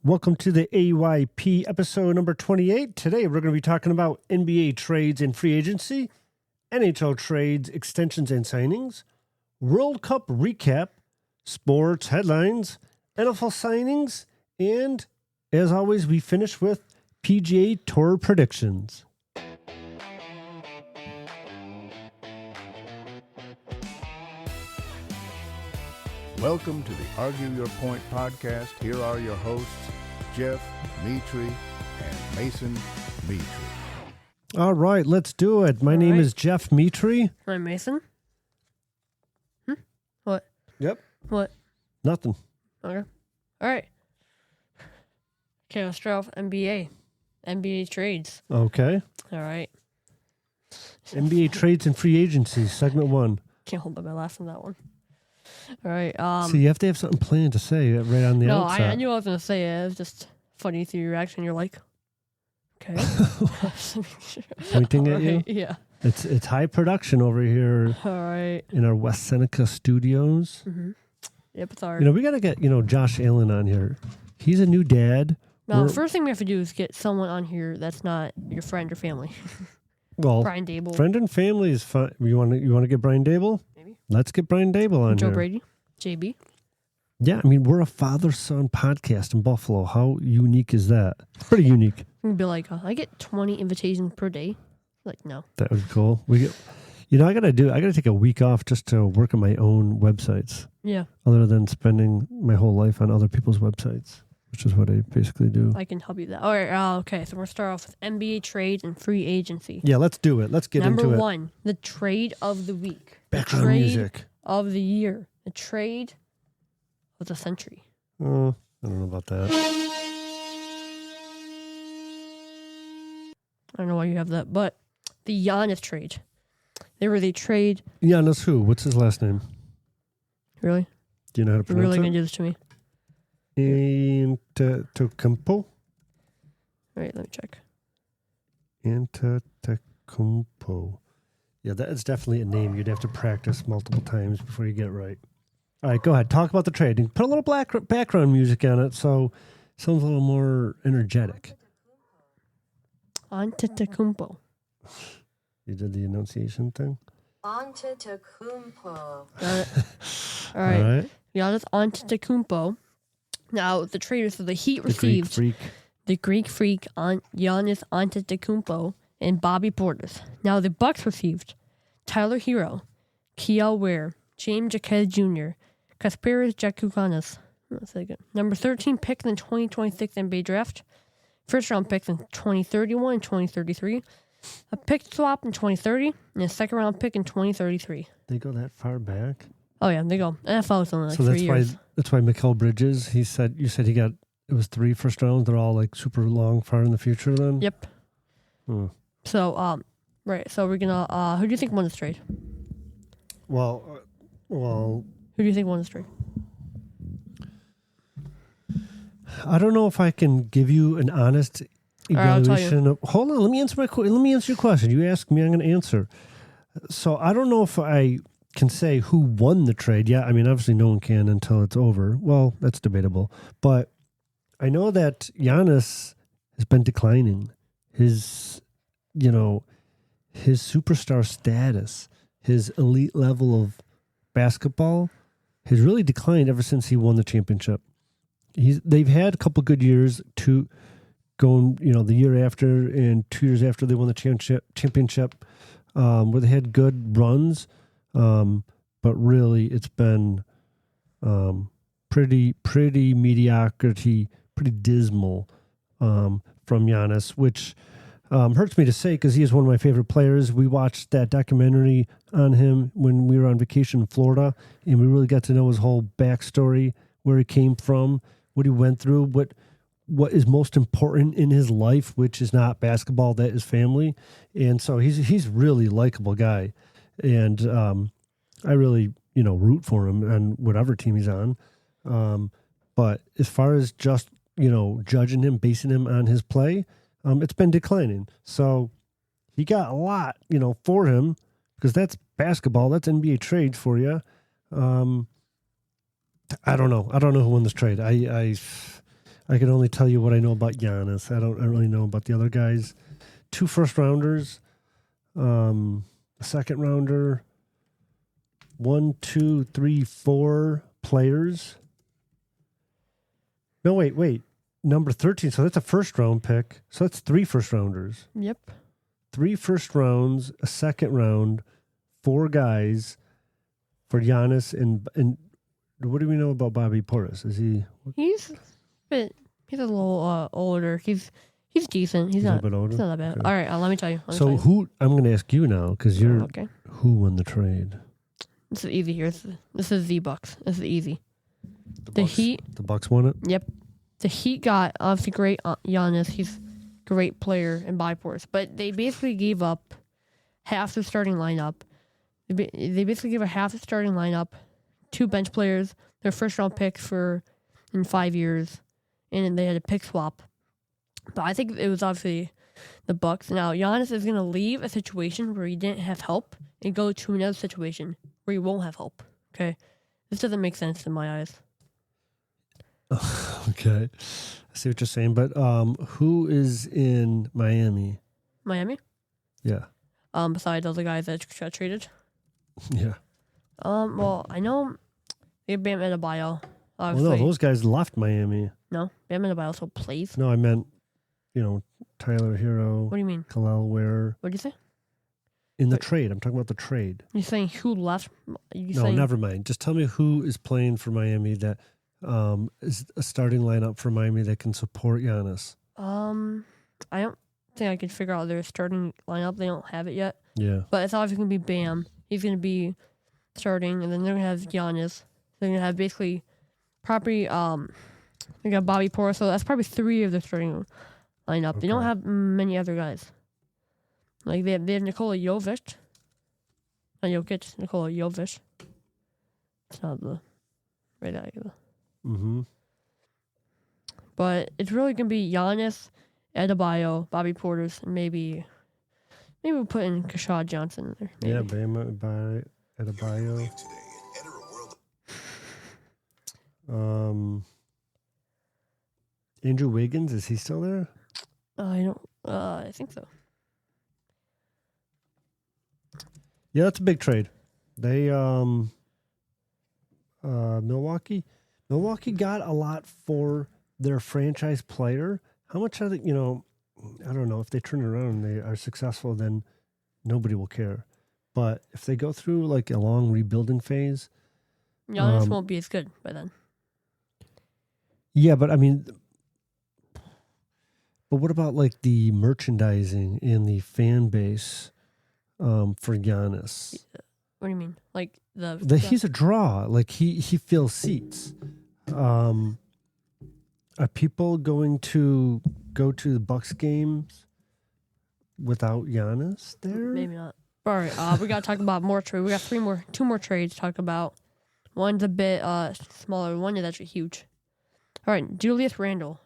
Welcome to the AYP episode number 28. Today we're going to be talking about NBA trades and free agency, NHL trades, extensions and signings, World Cup recap, sports headlines, NFL signings, and as always, we finish with PGA Tour predictions. Welcome to the Argue Your Point podcast. Here are your hosts, Jeff Mitri and Mason Mitri. All right, let's do it. My name is Jeff Mitri. I'm Mason. What? Yep. What? Nothing. Okay. All right. Okay, let's start off NBA trades. Okay. All right. NBA trades and free agency, segment 1. Can't hold my laugh on that one. All right. So you have to have something planned to say right on the no, outset. I knew I was going to say it. It was just funny through your reaction. You're like, okay. Pointing at you? Right, yeah. It's high production over here All right. in our West Seneca studios. Mm-hmm. Yep, it's hard. You know, we got to get, Josh Allen on here. He's a new dad. Now, the first thing we have to do is get someone on here that's not your friend or family. Well, Brian Dable. Friend and family is fine. You want to get Brian Dable? Maybe. Let's get Brian Dable on Joe here. Brady. JB. Yeah, I mean, we're a father-son podcast in Buffalo. How unique is that? Pretty unique. You'd be like, I get 20 invitations per day. Like, no. That would be cool. I got to take a week off just to work on my own websites. Yeah. Other than spending my whole life on other people's websites, which is what I basically do. I can help you with that. All right. Okay. So we're going to start off with NBA trades and free agency. Yeah, let's do it. Let's get into it. Number 1, the trade of the week. Background the trade music. Of the year. The trade of the century. Oh, I don't know about that. I don't know why you have that, but the Giannis trade. There was a trade. Giannis who? What's his last name? Really? Do you know how to You're pronounce really it? going to do this to me? Antetokounmpo? All right, let me check. Antetokounmpo. Yeah, that is definitely a name you'd have to practice multiple times before you get it right. All right, go ahead. Talk about the trade. And put a little background music on it so it sounds a little more energetic. Antetokounmpo. You did the enunciation thing? Antetokounmpo. All right. All right. Giannis Antetokounmpo. Now, the traders for the Heat The Greek received freak. the Greek freak Giannis Antetokounmpo and Bobby Portis. Now, the Bucks received Tyler Hero, Kiel Ware, James Jaquez Jr., Kasparis Jakukanis, number 13 pick in the 2026 NBA Draft, first-round picks in 2031 and 2033, a pick swap in 2030, and a second-round pick in 2033. They go that far back? Oh, yeah, they go. NFL is only like So 3 that's years. that's why Mikal Bridges, you said he got, it was 3 first rounds. They're all like super long, far in the future then? Yep. Hmm. So, right, so we're going to, who do you think won this trade? Well, Who do you think won this trade? I don't know if I can give you an honest I'll tell evaluation of. Hold on, let me answer your question. You ask me, I'm going to answer. So I don't know if I can say who won the trade. Yeah, I mean, obviously no one can until it's over. Well, that's debatable. But I know that Giannis has been declining. His superstar status, his elite level of basketball has really declined ever since he won the championship. They've had a couple good years the year after and 2 years after they won the championship, where they had good runs. But really it's been pretty mediocrity, pretty dismal from Giannis, which hurts me to say because he is one of my favorite players. We watched that documentary on him when we were on vacation in Florida, and we really got to know his whole backstory, where he came from, what he went through, what is most important in his life, which is not basketball, that is family. And so he's really likable guy. And I really, root for him on whatever team he's on. But as far as just, judging him, basing him on his play, it's been declining. So he got a lot, for him, because that's basketball. That's NBA trades for you. I don't know. I don't know who won this trade. I I can only tell you what I know about Giannis. I don't really know about the other guys. 2 first-rounders, a second-rounder, 1, 2, 3, 4 players. No, wait. Number 13, so that's a first-round pick. So that's 3 first-rounders. Yep. 3 first rounds, a second round, 4 guys for Giannis. And what do we know about Bobby Portis? Is he? He's a little older. He's decent. He's a not little bit older? He's not that bad. Okay. All right, let me tell you. Who? I'm going to ask you now because you're okay. Who won the trade? This is easy here. This is the Bucks. This is easy. The Heat. The Bucks won it. Yep. The Heat got obviously great Giannis. He's a great player in Portis, but they basically gave up half the starting lineup. They basically gave a half the starting lineup, 2 bench players, their first round pick in 5 years, and they had a pick swap. But I think it was obviously the Bucks. Now Giannis is going to leave a situation where he didn't have help and go to another situation where he won't have help. Okay, this doesn't make sense in my eyes. Okay, I see what you're saying. But who is in Miami? Miami? Yeah. Besides all the guys that got traded. Yeah. Well, I know they have Bam Adebayo. Well, no, those guys left Miami. No, Bam Adebayo still plays. No, I meant, Tyler Hero. What do you mean? Khalil Ware. What did you say? In the trade. I'm talking about the trade. You're saying who left? Never mind. Just tell me who is playing for Miami that is a starting lineup for Miami that can support Giannis. I don't think I could figure out their starting lineup. They don't have it yet. Yeah. But it's obviously going to be Bam. He's going to be starting, and then they're going to have Giannis. They're going to have basically probably they got Bobby Portis, so that's probably 3 of the starting lineup. Okay. They don't have many other guys. Like they have Nikola Jovic. Not Jokic, Nikola Jovic. It's not the right guy either. Mm-hmm. But it's really gonna be Giannis, Adebayo, Bobby Portis, and maybe we'll put in Kashad Johnson in there. Maybe. Yeah, Bam Adebayo. Andrew Wiggins, is he still there? I think so. Yeah, that's a big trade. They Milwaukee got a lot for their franchise player. How much are they, I don't know, if they turn around and they are successful, then nobody will care. But if they go through like a long rebuilding phase, Giannis won't be as good by then. Yeah, but I mean, what about like the merchandising and the fan base for Giannis? What do you mean? Like he's a draw. Like he fills seats. Are people going to go to the Bucks games without Giannis there? Maybe not. All right, we got to talk about more trades. We got 2 more trades to talk about. One's a bit smaller. One is actually huge. All right, Julius Randle.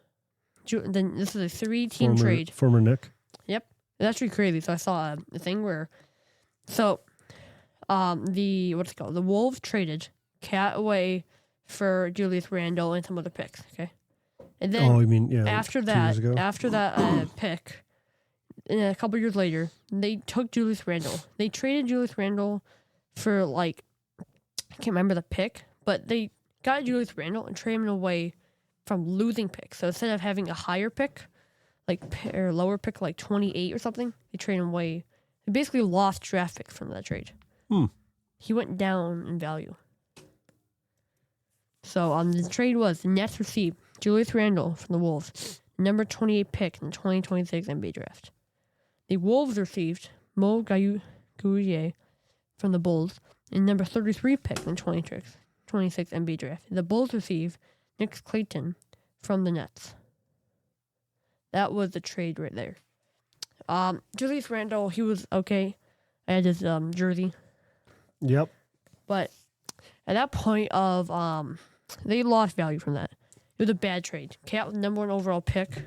This is a 3-team trade. Former Nick. Yep, it's actually crazy. So I saw a thing where, the Wolves traded Cat away for Julius Randle and some other picks. Okay, and then after that pick, and a couple years later, they took Julius Randle. They traded Julius Randle for I can't remember the pick, but they got Julius Randle and traded him away from losing picks. So instead of having a higher pick, or lower pick, like 28 or something, they traded him away. They basically lost draft picks from that trade. He went down in value. So the trade was the Nets received Julius Randle from the Wolves, number 28 pick in the 2026 NBA draft. The Wolves received Mo Gauguier from the Bulls, and number 33 pick in the 2026 NBA draft. The Bulls received Nick Clayton from the Nets. That was the trade right there. Julius Randle, he was okay. I had his jersey. Yep. But at that point of they lost value from that. It was a bad trade. Cat was the number 1 overall pick.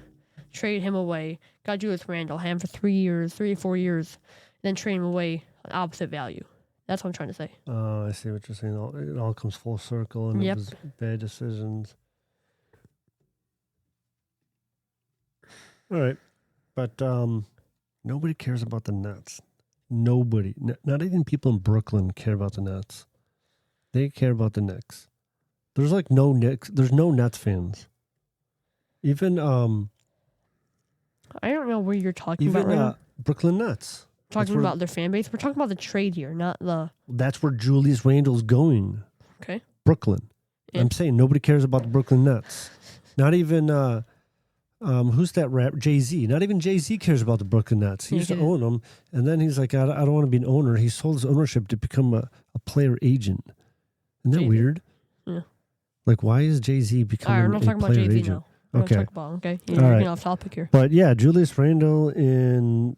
Traded him away. Got Julius Randle. Had him for 3 or 4 years. Then traded him away at opposite value. That's what I'm trying to say. I see what you're saying. It all comes full circle, and It was bad decisions. All right. But nobody cares about the Nets. Nobody. Not even people in Brooklyn care about the Nets. They care about the Knicks. There's like no Knicks. There's no Nets fans. Even I don't know where you're talking about right now. Brooklyn Nets. Talking about their fan base. We're talking about the trade here, not the. That's where Julius Randle's going. Okay. Brooklyn. Yeah. I'm saying nobody cares about the Brooklyn Nets. Not even who's that rap? Jay-Z. Not even Jay-Z cares about the Brooklyn Nets. He used to own them, and then he's like, I don't want to be an owner. He sold his ownership to become a player agent. Isn't that weird? Yeah. Like, why is Jay-Z becoming I'm not talking about Jay-Z now. Okay. Okay. You're getting off topic here. But yeah, Julius Randle in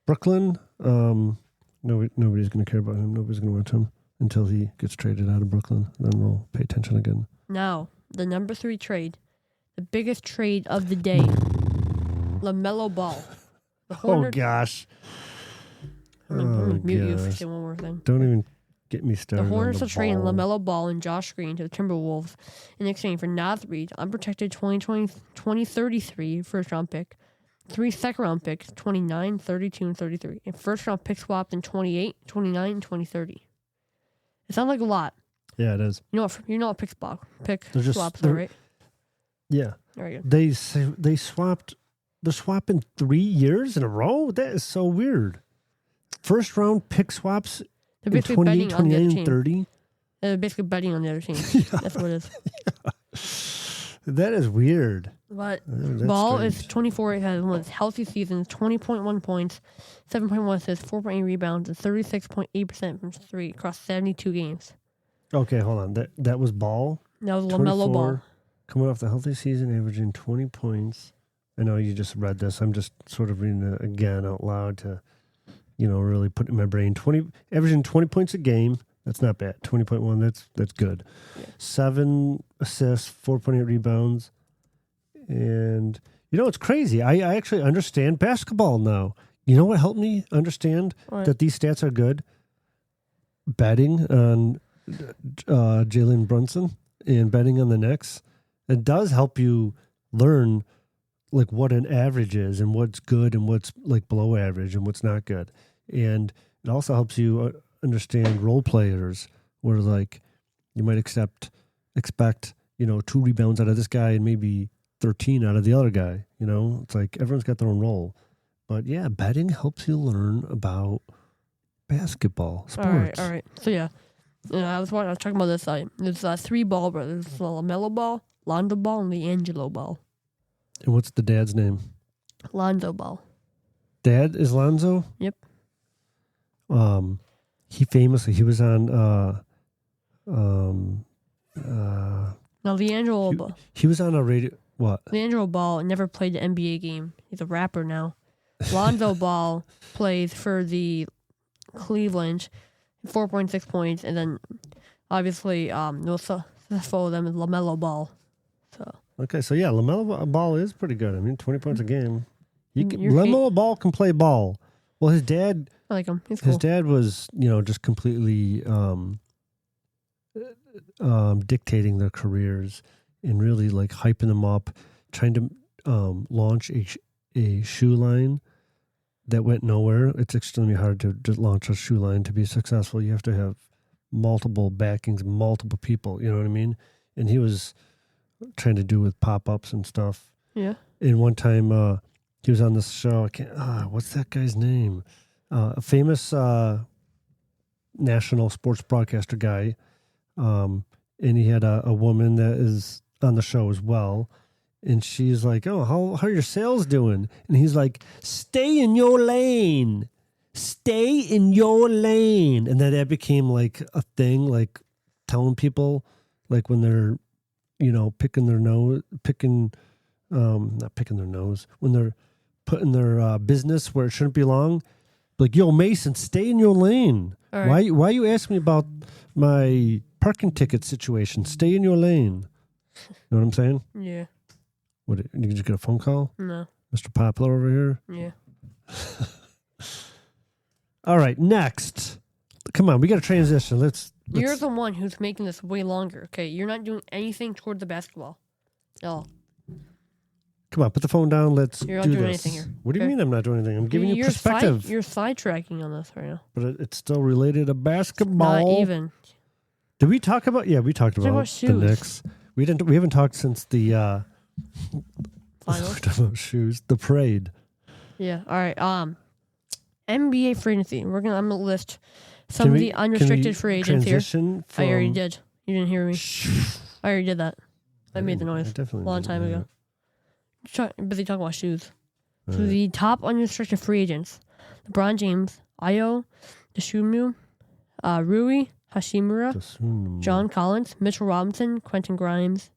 Brooklyn. Nobody's going to care about him. Nobody's going to watch him until he gets traded out of Brooklyn. Then we'll pay attention again. Now, the number 3 trade, the biggest trade of the day, LaMelo Ball. Oh gosh! I'm going to mute you if you say one more thing. Don't even get me started. The Hornets are are trading LaMelo Ball and Josh Green to the Timberwolves in exchange for Naz Reid, unprotected 2033 first-round pick, 3 second-round picks, 29, 32, and 33, and first-round pick swapped in 28, 29, and 2030. It sounds like a lot. Yeah, it is. You know what pick swaps are, right? Yeah. There you go. They swapped. They're swapping 3 years in a row. That is so weird. First round pick swaps. They're basically betting on the other team. 30. They're basically betting on the other team. Yeah. That's what it is. Yeah. That is weird. But Ball is 24. He has one of his healthy seasons, 20.1 points, 7.1 assists, 4.8 rebounds, and 36.8% from 3 across 72 games. Okay, hold on. That was Ball? That was LaMelo Ball. Coming off the healthy season, averaging 20 points. I know you just read this. I'm just sort of reading it again out loud to, really put it in my brain. Averaging 20 points a game. That's not bad. 20.1, that's good. Yeah. 7 assists, 4.8 rebounds. And, it's crazy. I actually understand basketball now. You know what helped me understand that these stats are good? Betting on Jalen Brunson and betting on the Knicks. It does help you learn like what an average is and what's good and what's like below average and what's not good. And it also helps you understand role players where like you might expect 2 rebounds out of this guy and maybe 13 out of the other guy. It's like everyone's got their own role. But yeah, betting helps you learn about basketball, sports. All right. So yeah, I was talking about this. There's 3 Ball brothers: LaMelo Ball, Lonzo Ball, and LiAngelo Ball. And what's the dad's name? Lonzo Ball. Dad is Lonzo? Yep. He was on now LiAngelo Ball. He was on a radio. What? LiAngelo Ball never played the NBA game. He's a rapper now. Lonzo Ball plays for the Cleveland, 4.6 points, and then obviously no successful of them is LaMelo Ball. So okay, so yeah, LaMelo Ball is pretty good. I mean, 20 points a game. LaMelo Ball can play ball. Well, his dad. I like him. He's cool. His dad was, just completely dictating their careers and really like hyping them up, trying to launch a shoe line that went nowhere. It's extremely hard to launch a shoe line to be successful. You have to have multiple backings, multiple people. You know what I mean? And he was trying to do with pop-ups and stuff. Yeah. And one time he was on this show. What's that guy's name? A famous national sports broadcaster guy. And he had a woman that is on the show as well. And she's like, oh, how are your sales doing? And he's like, stay in your lane. Stay in your lane. And then that became like a thing, like telling people, like when they're, not picking their nose, when they're putting their business where it shouldn't belong. Like, yo, Mason, stay in your lane. Right. Why you ask me about my parking ticket situation? Stay in your lane. You know what I'm saying? Yeah. What, did you just get a phone call? No. Mr. Popular over here? Yeah. All right, next. Come on, we got to transition. Let's You're the one who's making this way longer, okay? You're not doing anything toward the basketball at all. Come on, put the phone down. Let's You're not do doing this. anything here. What do you Okay. mean I'm not doing anything? I'm giving you perspective. You're sidetracking on this right now. But it's still related to basketball. Not even. Did we talk about? Yeah, we talked Talk about about the shoes. Knicks. We didn't. We haven't talked since the Finals. we talked about shoes. The parade. Yeah. All right. NBA free agency. I'm gonna list some Can of we- the can unrestricted we free agents here. transition I already from- did. You didn't hear me. I already did that. I made the didn't- I noise definitely a long didn't time hear ago. Busy talking about shoes. it. So All right. the top unrestricted free agents: LeBron James, Ayo, Deshumu, Rui Hashimura, John Collins, Mitchell Robinson, Quentin Grimes,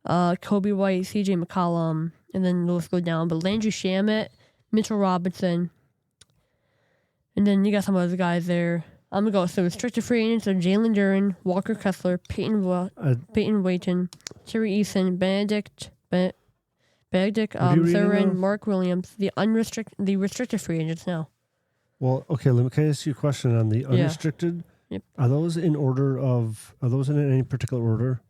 Kobe White, CJ McCollum, and then the list goes down. But Landry Shamet, Mitchell Robinson, and then you got some other guys there. I'm gonna go. So restricted free agents are Jalen Duren, Walker Kessler, Peyton Waiton, Terry Eason, Benedict What are you reading now? Thurin, Mark Williams. The restricted free agents now. Well, okay. Can I ask you a question on the unrestricted? Yep. Are those in order of? Are those in any particular order?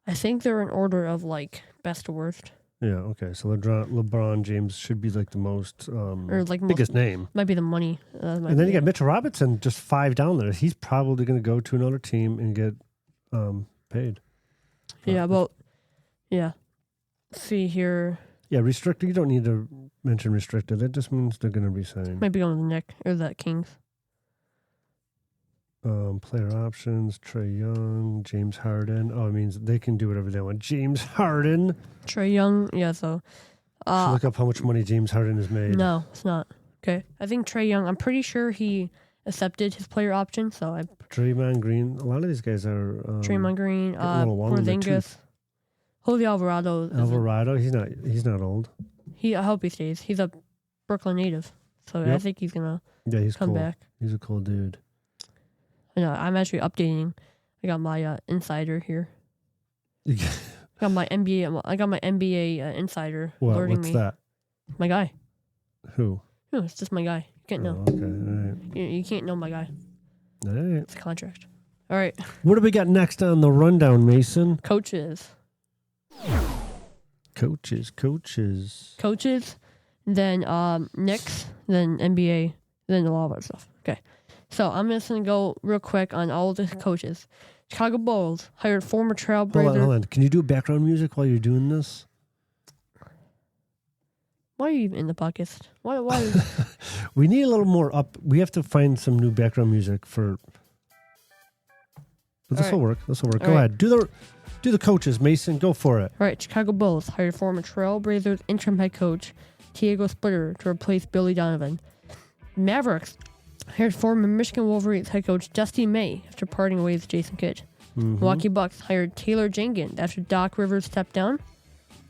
I think they're in order of like best to worst, Yeah. Okay. So LeBron James should be like the most or like biggest name. might be the money. And then you got Mitchell Robinson, just 5 down there. He's probably going to go to another team and get paid. Yeah, well, yeah. Let's see here. Yeah, restricted. You don't need to mention restricted. That just means they're going to resign. Might be going to the Knicks or the Kings. Player options: Trey Young, James Harden. Oh, it means they can do whatever they want. James Harden. Trey Young, yeah. So, Should look up how much money James Harden has made. no, it's not. Okay, I think Trey Young. I'm pretty sure he accepted his player option. So I Draymond Green. A lot of these guys are. Draymond Green, getting a little long in the Porzingis, Jose Alvarado. Alvarado. He's not old. I hope he stays. He's a Brooklyn native, so I Yep. think he's gonna Yeah, he's come cool. back. He's a cool dude. I know. I'm actually updating. I got my insider here. I got my NBA insider What? alerting What's me. that? My guy. Who? No, it's just my guy. You can't know. Oh, okay. All right. You can't know my guy. All right. It's a contract. All right. What do we got next on the rundown, Mason? Coaches. Coaches. Then Knicks. Then NBA. Then a lot of other stuff. Okay. So I'm just going to go real quick on all the coaches. Chicago Bulls hired former Trailblazer. Hold on. Can you do background music while you're doing this? Why are you even in the podcast? Why? We need a little more up. We have to find some new background music for. But this All will work. This will work. All Go right. ahead. Do the coaches, Mason. Go for it. All right, Chicago Bulls hired former Trailblazers interim head coach Diego Splitter to replace Billy Donovan. Mavericks hired former Michigan Wolverines head coach Dusty May after parting ways with Jason Kidd. Milwaukee Bucks hired Taylor Jenkins after Doc Rivers stepped down.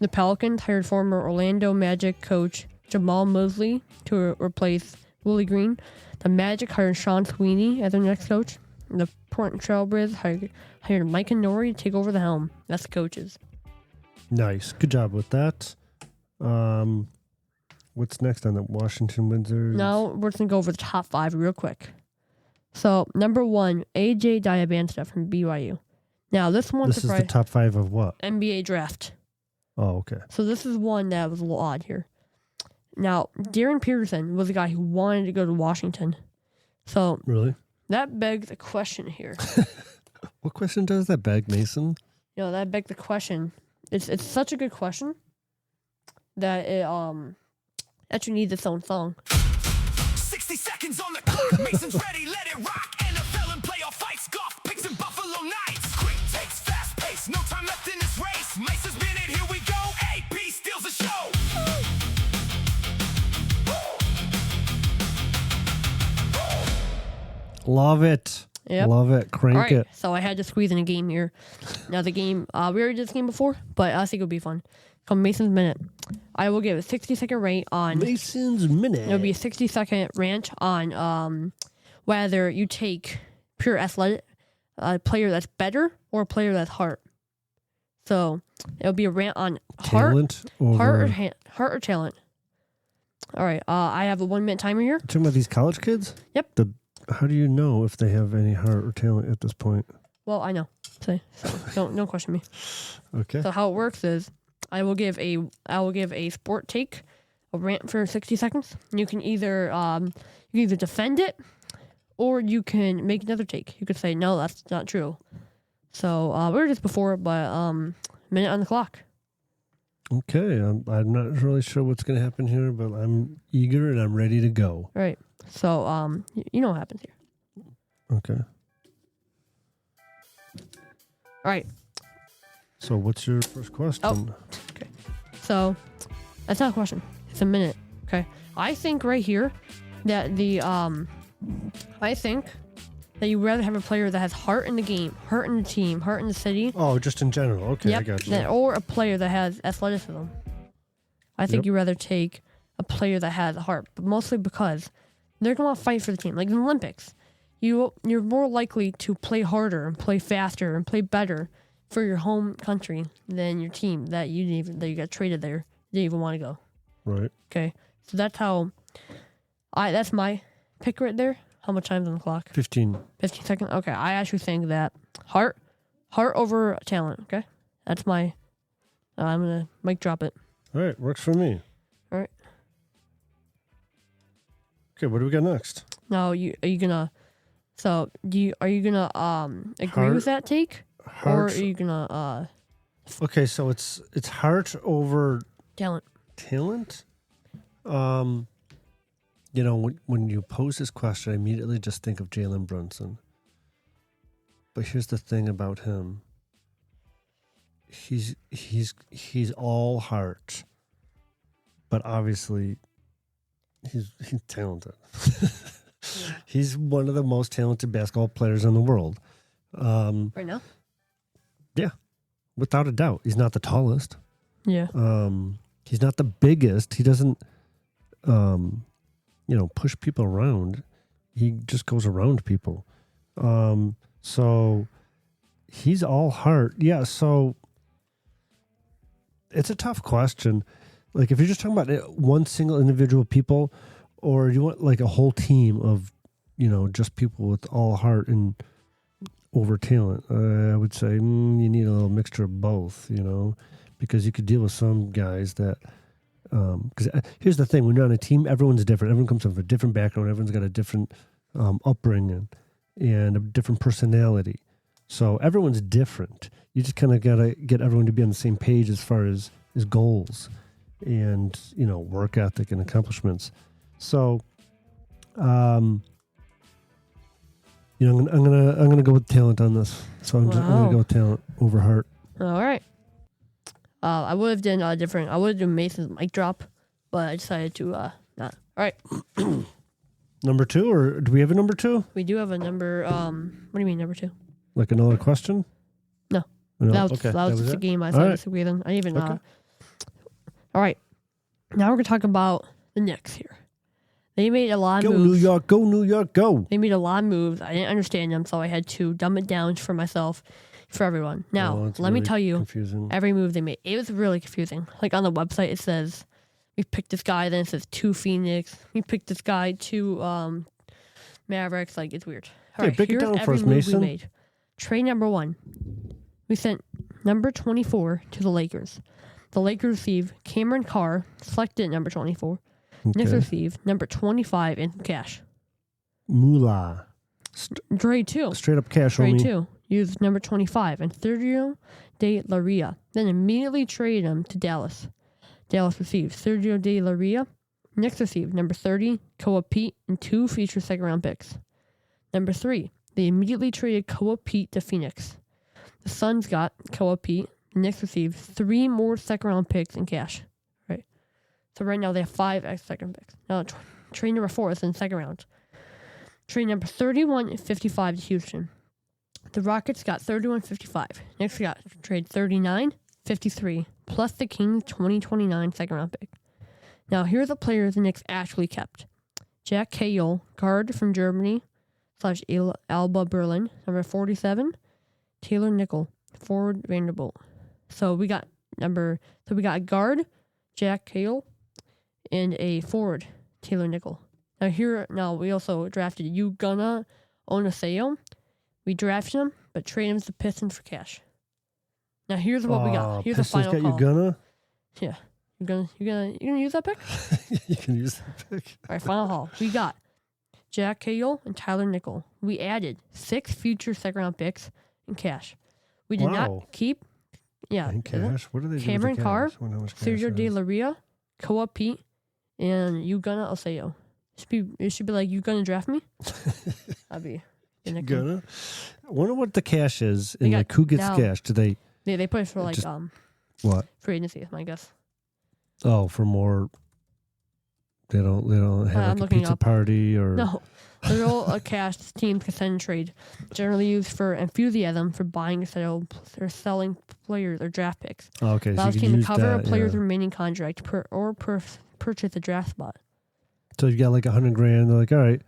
The Pelicans hired former Orlando Magic coach Jamal Mosley to replace Willie Green. The Magic hired Sean Sweeney as their next coach. The Portland Trailblazers hired Mike Nori to take over the helm. That's the coaches. Nice. Good job with that. What's next on the Washington Wizards? Now we're going to go over the top 5 real quick. So, number 1, AJ Diabanta from BYU. Now, this one This is the surprised top 5 of what? NBA draft. Oh, okay. So, this is one that was a little odd here. Now, Darren Peterson was a guy who wanted to go to Washington. So, Really? that begs a question here. What question does that beg, Mason? That begs the question. It's such a good question that it actually needs its own song. 60 seconds on the clock. Mason's ready, let it rock. NFL and playoff fights, golf picks and Buffalo Nights. Quick takes, fast pace, no time left in this race. Mason's been it, here we go. AP steals the show. Love it. Yep. Love it. Crank All right, it. so I had to squeeze in a game here. Now the game, we already did this game before, but I think it'll be fun. Called Mason's Minute. I will give a 60-second rate on. Mason's Minute. It'll be a 60-second rant on whether you take pure athletic, a player that's better or a player that's heart. So it'll be a rant on Talent over... heart or talent. All right, I have a 1-minute timer here. Talking about these college kids? Yep. How do you know if they have any heart or talent at this point? Well, I know. So don't question me. Okay. So how it works is I will give a sport take, a rant for 60 seconds. You can either defend it, or you can make another take. You could say no, that's not true. So we were just before, but minute on the clock. Okay, I'm not really sure what's going to happen here, but I'm eager and I'm ready to go. All right. So you know what happens here. Okay. All right. So what's your first question? Oh, okay. So that's not a question. It's a minute. Okay. I think right here that I think that you'd rather have a player that has heart in the game, heart in the team, heart in the city. Oh, just in general. Okay, yep, I got you. Or a player that has athleticism. I think you'd rather take a player that has a heart, but mostly because they're going to fight for the team. Like in the Olympics, you're more likely to play harder and play faster and play better for your home country than your team that you got traded there. You didn't even want to go. Right. Okay. So that's my pick right there. How much time's on the clock? 15 seconds. Okay. I actually think that heart over talent. Okay. That's my. I'm gonna mic drop it. All right, works for me. All right. Okay, what do we got next? Now, are you gonna agree with that take, or are you gonna Okay, so it's heart over talent? You know, when you pose this question, I immediately just think of Jalen Brunson. But here's the thing about him. He's all heart, but obviously he's talented. He's one of the most talented basketball players in the world. Right now? Yeah, without a doubt. He's not the tallest. Yeah. He's not the biggest. He doesn't, push people around. He just goes around people. So he's all heart. Yeah. So it's a tough question. Like if you're just talking about one single individual people, or you want like a whole team of, just people with all heart and over talent, I would say you need a little mixture of both, because you could deal with some guys that, because here's the thing, when you're on a team, everyone's different. Everyone comes from a different background. Everyone's got a different upbringing and a different personality. So everyone's different. You just kind of got to get everyone to be on the same page as far as goals and, work ethic and accomplishments. So, I'm gonna go with talent on this. So I'm gonna go with talent over heart. All right. I would have done different. I would have done Mason's mic drop, but I decided to not. All right. Number 2, or do we have a number 2? We do have a number. What do you mean number 2? Like another question? No. No? That was just a game. I thought it was with. I even. Okay. All right. Now we're gonna talk about the Knicks here. They made a lot of moves. Go New York, go New York, go. They made a lot of moves. I didn't understand them, so I had to dumb it down for myself, for everyone. Now, let me tell you, confusing. Every move they made, it was really confusing. Like on the website, it says, we picked this guy, then it says 2 Phoenix. We picked this guy, 2 Mavericks. Like, it's weird. All right, break it here's down for every us, move Mason. we made. Trade number 1. We sent number 24 to the Lakers. The Lakers received Cameron Carr, selected number 24. Knicks received number 25 in cash. Moolah. Trade 2. Straight up cash, Trade homie. 2. Used number 25 and Sergio De La Ria. Then immediately traded him to Dallas. Dallas received Sergio De La Ria. Knicks received number 30, Koa Pete, and 2 future second-round picks. Number 3, they immediately traded Koa Pete to Phoenix. The Suns got Koa Pete. The Knicks received 3 more second-round picks in cash. Right. So right now they have 5 second picks. Now trade number 4 is in the second round. Trade number 31 and 55 to Houston. The Rockets got 31-55. Knicks got trade 39-53 plus the Kings 2029 second round pick. Now here are the players the Knicks actually kept. Jack Cahill, guard from Germany / Alba Berlin, number 47. Taylor Nickel, forward Vanderbilt. So we got a guard, Jack Cahill, and a forward, Taylor Nickel. Now we also drafted Ugonna Onaseo. We drafted him, but traded him to the Pistons for cash. Now here's what we got. Here's the Pistons final got call. Ugonna? Yeah. You're gonna use that pick? You can use that pick. All right, final haul. We got Jack Cahill and Tyler Nickel. We added 6 future second-round picks in cash. We did not keep... Yeah. In cash? What do they do Cameron with the Carr, cash? I wonder how much cash Sergio it De is. La Ria, Koa Pete, and Ugonna Oseo. It should be like, you gonna draft me? That'd be the nickname. Gonna? I wonder what the cash is. They And got- like, who gets now- cash? Do they... They put it for like Just- What? free agency, I guess. Oh, for more... They don't I'm have like a looking pizza up. party or... No. The role of cash teams can send and trade, generally used for enthusiasm for buying or selling players or draft picks. Oh, okay, so Allows you team can to use cover a that, player's yeah. remaining contract purchase a draft spot. So you got like $100,000. They're like, all right.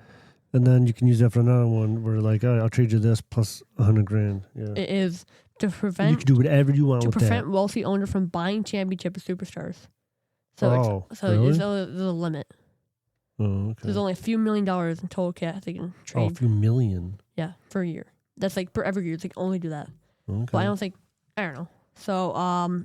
And then you can use that for another one where like, all right, I'll trade you this plus $100,000. Yeah. It is to And you prevent can do whatever you want to with prevent that. wealthy owner from buying championship superstars. So Oh, there's really? a limit. Oh, okay. There's only a few $1 million in total cash they can Oh, a trade. few million. Yeah, for a year. That's like per every year. They can only do that. Okay. But I don't know. So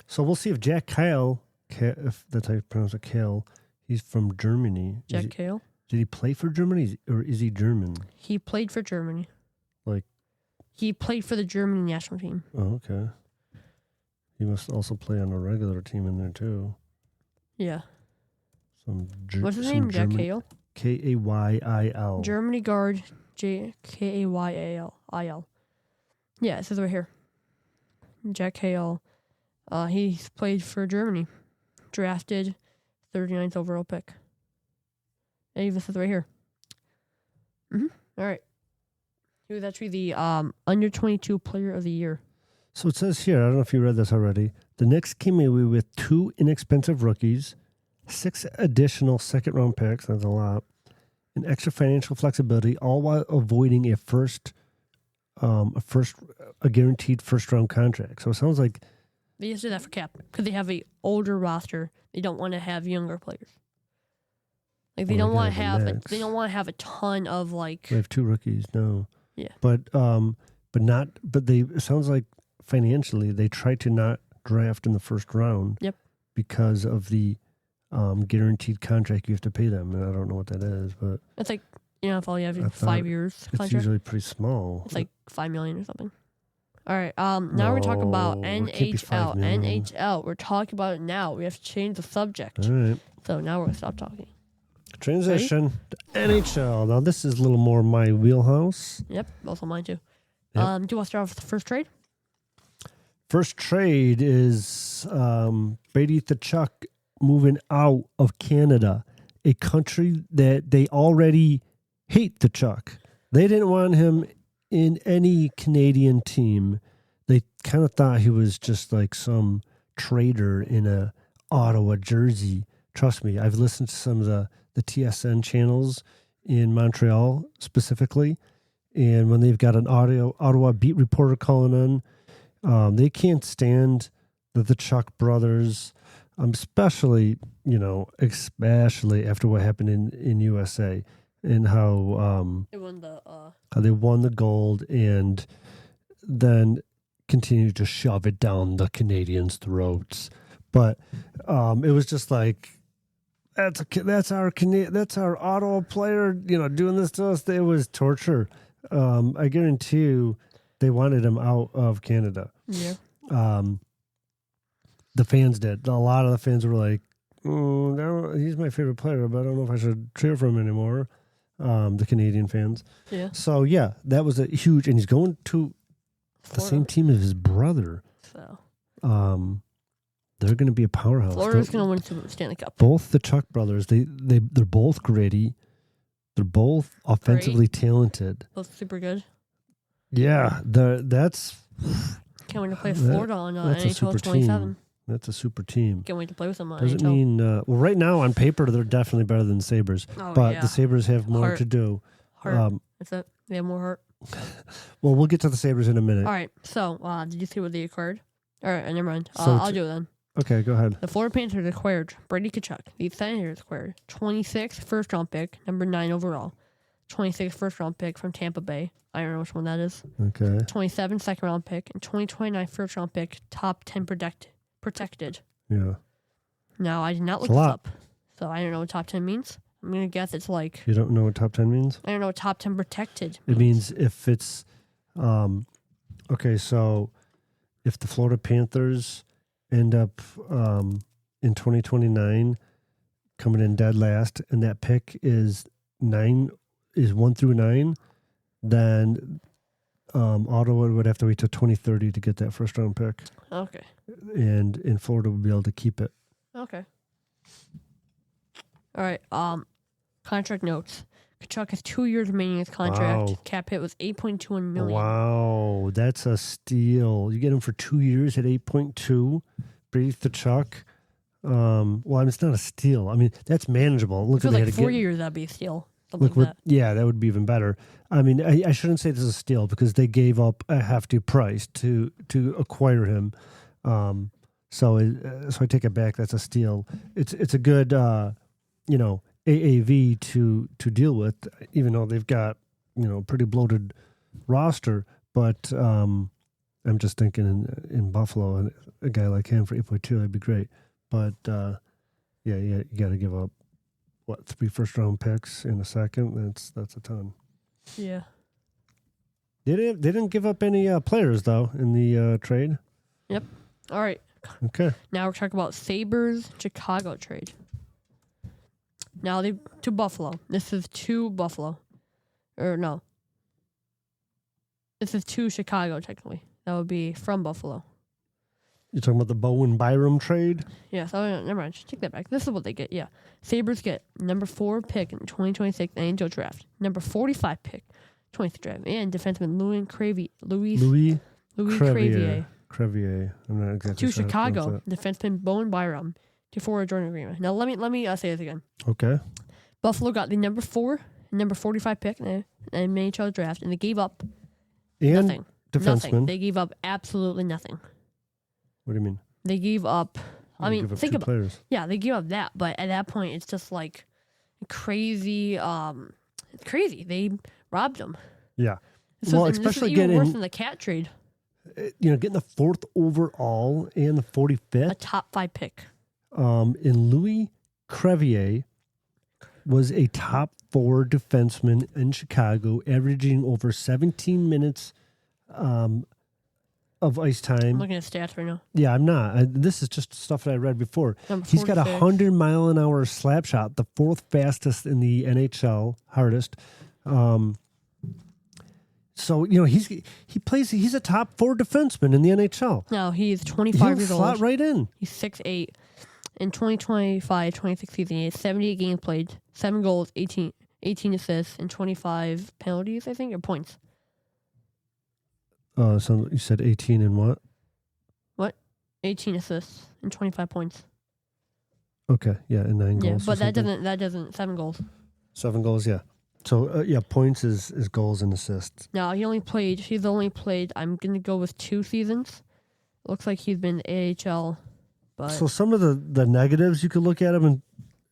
So we'll see if Jack Kyle, if that's how you pronounce it, Kyle, he's from Germany. Jack Cahill, Did he play for Germany or is he German? he played for Germany. Like- he played for the German national team. Oh, okay. He must also play on a regular team in there too. Yeah. What's What's his name? Jack Cahill. Kayil. Germany guard Kayal. Yeah, it says right here. Jack Cahill. He's played for Germany. Drafted 39th overall pick. It even says right here. All right. He was actually the under 22 player of the year. So it says here, I don't know if you read this already. The Knicks came away with 2 inexpensive rookies, 6 additional second-round picks, that's a lot, and extra financial flexibility, all while avoiding a guaranteed first-round contract. So it sounds like They just did that for cap because they have a older roster. They don't want to have younger players. Like they Well, don't they want to got have the Knicks. they don't want to have a ton of like we have 2 rookies. No, Yeah. but they. It sounds like financially they try to not draft in the first round. Yep. Because of the guaranteed contract you have to pay them, and I don't know what that is, but it's like NFL. You have I your thought 5 years it's contract. usually pretty small. It's like $5 million or something. All right. Now we're talking about No, it can't be $5 NHL. million. NHL. We're talking about it now. We have to change the subject. All right. So now we're gonna stop talking. Transition to NHL. Now this is a little more my wheelhouse. Yep. Also mine too. Yep. Do you want to start off with the first trade? First trade is Brady Tkachuk moving out of Canada, a country that they already hate Tkachuk. They didn't want him in any Canadian team. They kind of thought he was just like some trader in a Ottawa jersey. Trust me, I've listened to some of the TSN channels in Montreal specifically, and when they've got an Ottawa beat reporter calling in, they can't stand the Tkachuk brothers, especially after what happened in USA and how It won the how they won the gold and then continued to shove it down the Canadians' throats. But it was just like that's our Ottawa player, doing this to us. It was torture. I guarantee you, they wanted him out of Canada. yeah. The fans did. A lot of the fans were like, he's my favorite player, but I don't know if I should cheer for him anymore. The Canadian fans. Yeah. So, yeah, that was a huge... And he's going to the same team as his brother. So They're going to be a powerhouse. Florida's going to win the Stanley Cup. Both the Chuck brothers, they're both gritty. They're both offensively talented. Both super good. Yeah, that's... Can't wait to play Florida on that's a NHL super 27. team. That's a super team. Can't wait to play with them on Doesn't NHL. mean... well, right now, on paper, they're definitely better than the Sabres. Oh, but yeah. the Sabres have more Heart. to do. Heart. That's it. They have more heart. Well, we'll get to the Sabres in a minute. All right. So, did you see what they acquired? All right, never mind. So I'll do it then. Okay, go ahead. The Florida Panthers acquired Brady Tkachuk. The Senators acquired 26th first-round pick, number 9 overall. 26th first-round pick from Tampa Bay. I don't know which one that is. Okay. 27th second-round pick, and 2029 first-round pick, top 10 protected. Yeah. Now, I did not look It's a this lot. up, so I don't know what top 10 means. I'm going to guess it's like, You don't know what top 10 means? I don't know what top 10 protected It means if it's, okay, so if the Florida Panthers end up in 2029 coming in dead last, and that pick is 1 through 9, then Ottawa would have to wait till 2030 to get that first round pick, Okay. and Florida would be able to keep it. Okay. All right. Contract notes. Tkachuk has 2 years remaining in his contract. Wow. Cap hit was $8.21 million. Wow, that's a steal. You get him for 2 years at 8.2. Brady Tkachuk. Well, I mean, it's not a steal. I mean, that's manageable. Look For at they like had to 4 get- years, that'd be a steal. Something Look like what, that. yeah, that would be even better. I mean, I shouldn't say this is a steal because they gave up a hefty price to acquire him. So I take it back. That's a steal. It's a good AAV to deal with, even though they've got pretty bloated roster. But I'm just thinking in Buffalo, and a guy like him for 8.2, that'd be great. But yeah, you got to give up 3 first-round picks in a second. That's a ton. Yeah. They didn't give up any players though in the trade. All right. Okay. Now we're talking about Sabres Chicago trade. Now to Buffalo. This is to Buffalo. Or no. This is to Chicago, technically. That would be from Buffalo. You're talking about the Bowen Byram trade? Yes, never mind. Just take that back. This is what they get. Yeah. Sabres get number 4 pick in 2026 NHL draft. Number 45 pick, 23 draft. And defenseman Louis Crevier. Crevier. I'm not exactly To sure how to Chicago, pronounce defenseman Bowen Byram. To forward Jordan agreement. Now let me say this again. that. Okay. Buffalo got the number 4, number 45 pick in the NHL draft, and they gave up And nothing. defenseman. Nothing. They gave up absolutely nothing. What do you mean? They gave up. I You mean, give up think 2 about. players. Yeah, they gave up that, but at that point, it's just like crazy. It's crazy. They robbed them. Yeah. This Well, was, especially this is even worse getting- than the cat trade. Getting the 4th overall and the A 45th. top 5 pick. And Louis Crevier was a top 4 defenseman in Chicago, averaging over 17 minutes of ice I'm time. looking at stats right now. Yeah, I'm not. This is just stuff that I read before. Number He's got a 46. 100-mile-an-hour slap shot, the 4th fastest in the NHL, hardest. So he's a top 4 defenseman in the NHL. No, he's He'll 25 years slot old. right in. He's 6'8". In 2025-26 season, he had 78 games played, 7 goals, 18 assists, and 25 penalties, I think, or points. So you said 18 and what? 18 assists and 25 points. Okay, yeah, and 9 Yeah, goals. but or something. that doesn't 7 goals. 7 goals, yeah. So points is goals and assists. No, he's only played, I'm going to go with 2 seasons. Looks like he's been AHL, but So some of the negatives you could look at him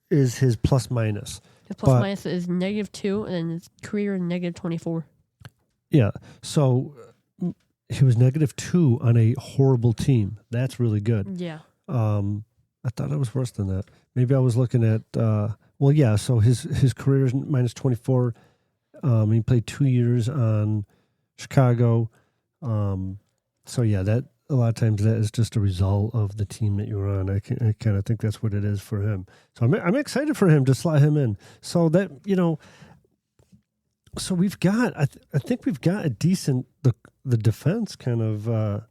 is his plus minus. his plus but- minus is -2, and then his career -24. Yeah. So he was -2 on a horrible team. That's really good. Yeah. I thought it was worse than that. Maybe I was looking at so his career is -24. He played 2 years on Chicago. So yeah, that a lot of times that is just a result of the team that you're on. I kind of think that's what it is for him. So I'm excited for him to slot him in. So that so we've got I think we've got a decent the defense kind of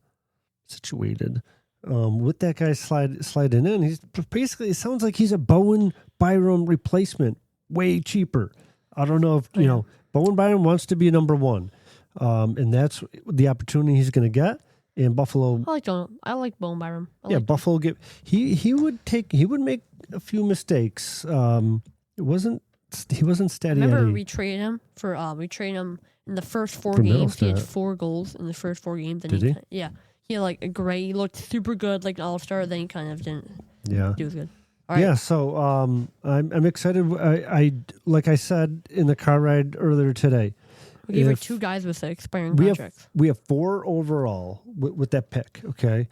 situated. With that guy sliding in, he's basically, it sounds like he's a Bowen Byram replacement, way cheaper. I don't know if Bowen Byram wants to be number 1, and that's the opportunity he's going to get. And Buffalo, I like Bowen Byram. Buffalo he would make a few mistakes. He wasn't steady. Remember, Eddie. we traded him in the first 4 For games. He had Middlestat. 4 goals in the first 4 games. And Did he? Yeah. He had he looked super good, like an all-star. Then he kind of didn't do as good. All right. Yeah, so I'm excited. I like I said in the car ride earlier today. We gave her if 2 guys with expiring we contracts. have 4 overall with that pick. Okay,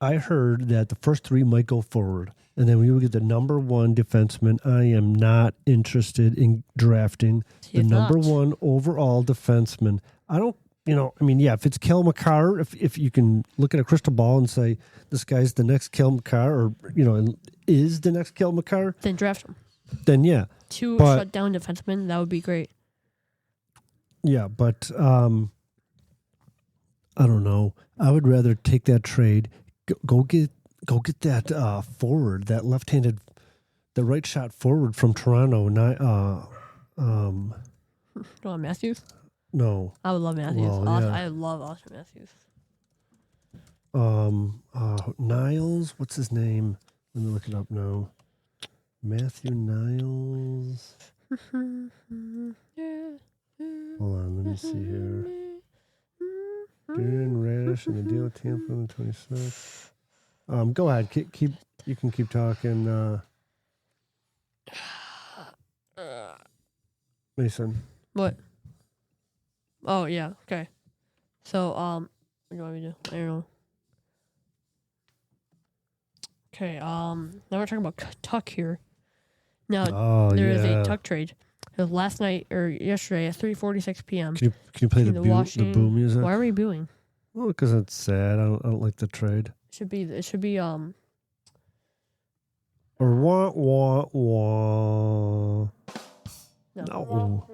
I heard that the first three might go forward, and then we would get the number one defenseman. I am not interested in drafting the number one overall defenseman. I don't, if it's Kel McCarr, if you can look at a crystal ball and say this guy's the next Kel McCarr, or is the next Kel McCarr, then draft him. Then yeah, shut down defensemen, that would be great. Yeah, but I don't know. I would rather take that trade. Go get that forward, that left-handed, the right shot forward from Toronto. You want Matthews? No, I would love Matthews. Well, yeah. I love Austin Matthews. Niles. What's his name? Let me look it up now. Matthew Niles. Hold on, let me see here. Darren Radish and the deal with Tampa on the 26th. Go ahead. Keep. You can keep talking. Mason. What? Oh yeah. Okay. So what do you want me to do? I don't know. Okay. Now we're talking about Tuch here. Now there is a Tuch trade. It was last night or yesterday at 3:46 p.m. Can you play the boo music? Why are we booing? Well, because it's sad. I don't like the trade. It should be Or wah wah wah. No.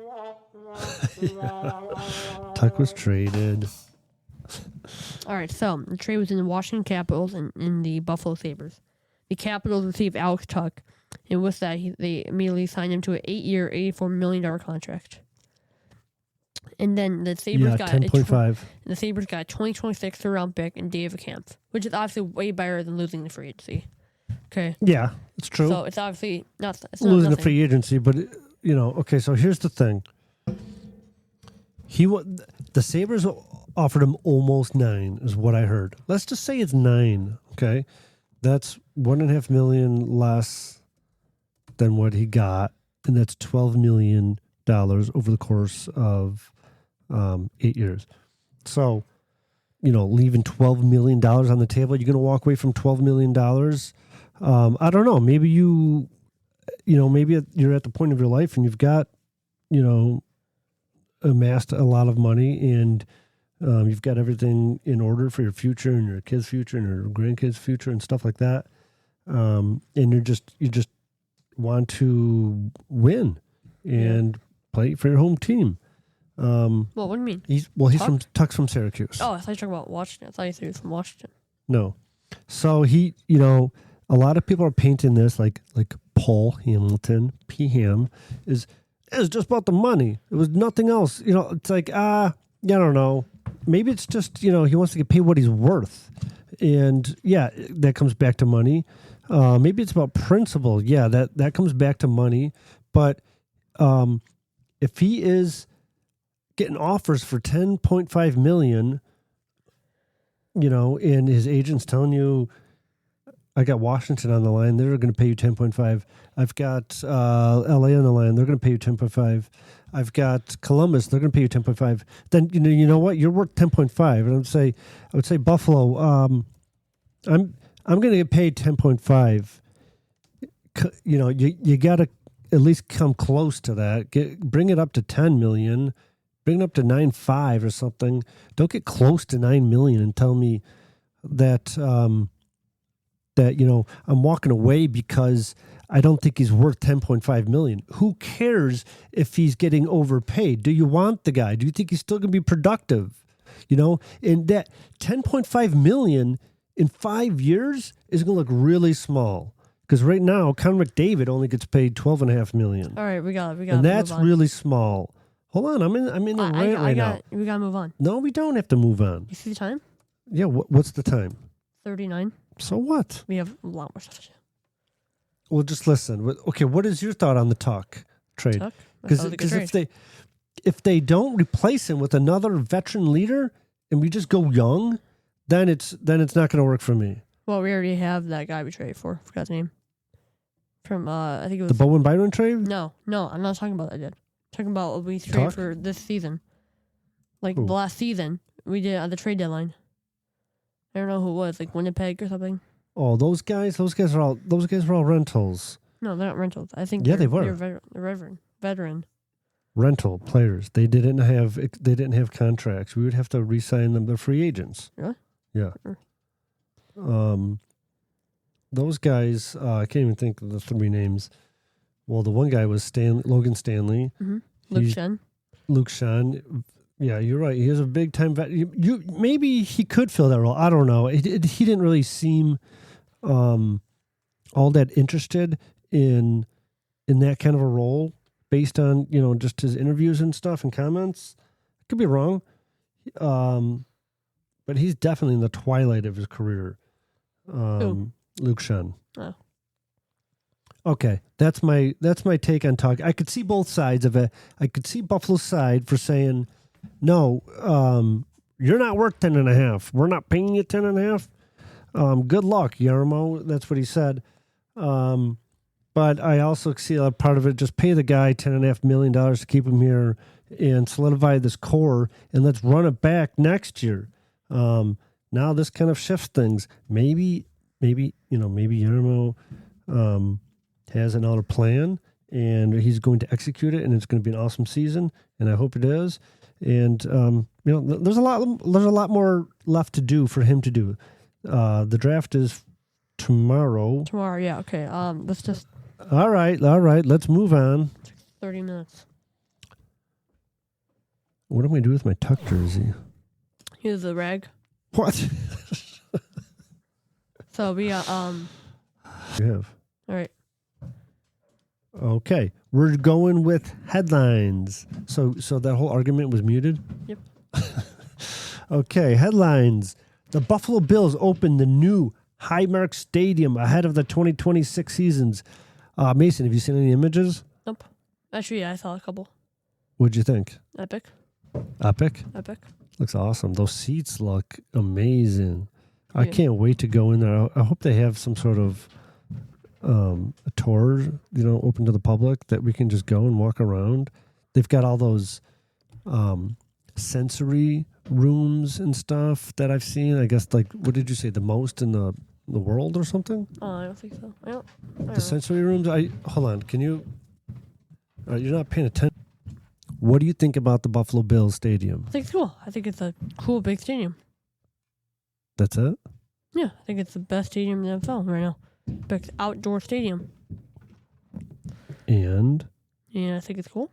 Tuch was traded. All right, so the trade was in the Washington Capitals and in the Buffalo Sabres. The Capitals received Alex Tuch, and with that, they immediately signed him to an 8-year, $84 million contract. And then the Sabres got 10.5. The Sabres got a 2026 third-round pick and David Kampf, which is obviously way better than losing the free agency. Okay. Yeah, it's true. So it's obviously not losing the free agency, but okay. So here's the thing. The Sabres offered him almost 9, is what I heard. Let's just say it's 9. Okay, that's $1.5 million less than what he got, and that's $12 million over the course of 8 years. So, leaving $12 million on the table, you're going to walk away from $12 million. I don't know. Maybe maybe you're at the point of your life and you've got, amassed a lot of money and you've got everything in order for your future and your kids' future and your grandkids' future and stuff like that. And you just want to win and play for your home team. Well, what do you mean? He's Tuch's from Syracuse. Oh, I thought you were talking about Washington. I thought you said he was from Washington. No. So he, a lot of people are painting this like Paul Hamilton, P. Ham, is just about the money. It was nothing else. It's like, I don't know. Maybe it's just, he wants to get paid what he's worth. And yeah, that comes back to money. Maybe it's about principle. Yeah, that comes back to money. But if he is getting offers for $10.5 million, and his agent's telling you, I got Washington on the line, they're going to pay you 10.5. I've got LA on the line, they're going to pay you 10.5. I've got Columbus, they're going to pay you 10.5. Then you know what? You're worth 10.5. And I would say Buffalo, I'm going to get paid 10.5. You got to at least come close to that. Bring it up to 10 million. Bring it up to 9.5 or something. Don't get close to 9 million and tell me that I'm walking away because I don't think he's worth 10.5 million. Who cares if he's getting overpaid? Do you want the guy? Do you think he's still going to be productive? And that 10.5 million in 5 years is going to look really small. Because right now, Connor McDavid only gets paid $12.5 million. All right, we got it. And that's really small. Hold on, I'm in the rant right now. We got to move on. No, we don't have to move on. You see the time? Yeah, what's the time? 39. So what? We have a lot more stuff to do. Well, just listen. Okay, what is your thought on the Tuch trade? Because if they don't replace him with another veteran leader and we just go young, then it's not going to work for me. Well, we already have that guy we traded for. Forgot his name. From I think it was the Bowen Byron trade. No, I'm not talking about that yet. I'm talking about what we traded for this season. Like the last season, we did at the trade deadline. I don't know who it was, like Winnipeg or something. Oh, those guys were all rentals. No, they're not rentals. I think Yeah, they were. They're veteran. Rental players. They didn't have contracts. We would have to re-sign them. They're free agents. Really? Yeah. Sure. Those guys. I can't even think of the three names. Well, the one guy was Logan Stanley. Mm-hmm. Luke Shen. Yeah, you're right. He is a big time vet. Maybe he could fill that role. I don't know. He didn't really seem all that interested in that kind of a role based on just his interviews and stuff and comments. I could be wrong, but he's definitely in the twilight of his career. Luke Shen. Oh. Okay, that's my take on talk. I could see both sides of it. I could see Buffalo's side for saying, no, you're not worth 10.5. We're not paying you 10.5. Good luck, Yarmo. That's what he said. But I also see a part of it. Just pay the guy $10.5 million to keep him here and solidify this core, and let's run it back next year. Now this kind of shifts things. Maybe Yarmo has another plan, and he's going to execute it, and it's going to be an awesome season, and I hope it is. And there's a lot more left to do for him to do. The draft is tomorrow. Tomorrow, yeah. Okay. Let's just. All right. Let's move on. 30 minutes. What am I do with my Tuch jersey? Here's the rag. What? So we got You have. All right. Okay, we're going with headlines. So that whole argument was muted? Yep. Okay, headlines. The Buffalo Bills open the new Highmark Stadium ahead of the 2026 seasons. Mason, have you seen any images? Nope. Actually, yeah, I saw a couple. What'd you think? Epic. Epic? Looks awesome. Those seats look amazing. Yeah. I can't wait to go in there. I hope they have some sort of a tour, open to the public that we can just go and walk around. They've got all those sensory rooms and stuff that I've seen. I guess, like, what did you say, the most in the world or something? Oh, I don't think so. I don't know. Sensory rooms? Hold on. Can you... you're not paying attention. What do you think about the Buffalo Bills Stadium? I think it's cool. I think it's a cool big stadium. That's it? Yeah, I think it's the best stadium in the NFL right now. Best outdoor stadium. And? Yeah, I think it's cool.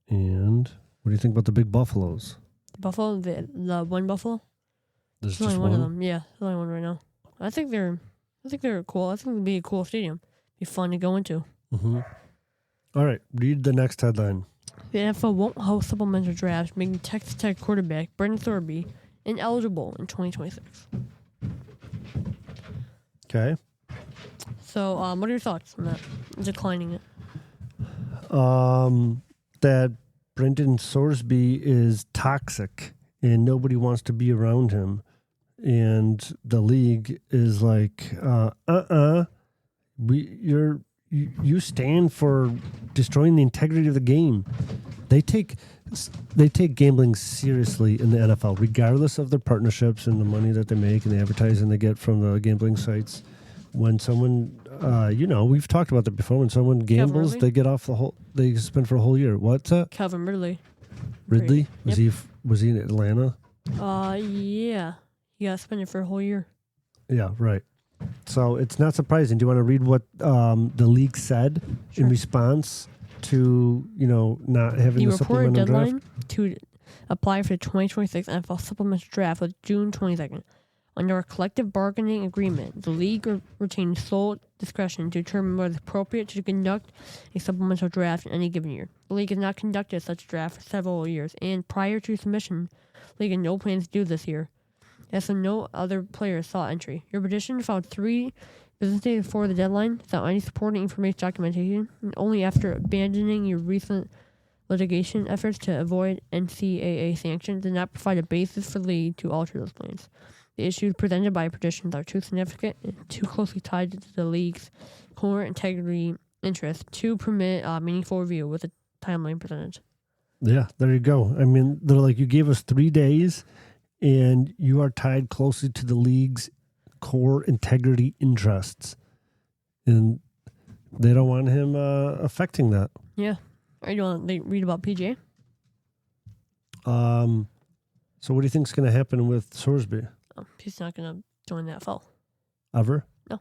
And what do you think about the big buffaloes? Buffalo, the one buffalo. There's only just one of them. Yeah, there's only one right now. I think they're cool. I think it'd be a cool stadium. Be fun to go into. Mm-hmm. All right, read the next headline. The NFL won't host supplemental drafts, making Texas Tech quarterback Brenton Strange ineligible in 2026. Okay. So, what are your thoughts on that? Declining it. That Brenton Strange is toxic and nobody wants to be around him. And the league is like, you stand for destroying the integrity of the game. They take gambling seriously in the NFL, regardless of their partnerships and the money that they make and the advertising they get from the gambling sites. When someone, we've talked about that before. When someone gambles, they get off they spend for a whole year. What's that? Calvin Ridley. Ridley? Yep. Was he in Atlanta? Yeah. He got suspended for a whole year. Yeah, right. So it's not surprising. Do you want to read what the league said in response to, not having the supplemental draft? The reported deadline to apply for the 2026 NFL Supplemental Draft was June 22nd. Under a collective bargaining agreement, the league retains sole discretion to determine whether it's appropriate to conduct a supplemental draft in any given year. The league has not conducted such a draft for several years, and prior to submission, the league had no plans to do this year. As so no other players sought entry. Your petition filed 3 business days before the deadline without any supporting information documentation, and only after abandoning your recent litigation efforts to avoid NCAA sanctions did not provide a basis for the league to alter those plans. The issues presented by petitions are too significant and too closely tied to the league's core integrity interest to permit meaningful review with a timeline presented. Yeah, there you go. I mean, they're like, you gave us 3 days, and you are tied closely to the league's core integrity interests. And they don't want him affecting that. Yeah. Are you want to read about PGA? So what do you think is going to happen with Sorsby? Oh, he's not going to join the NFL. Ever? No.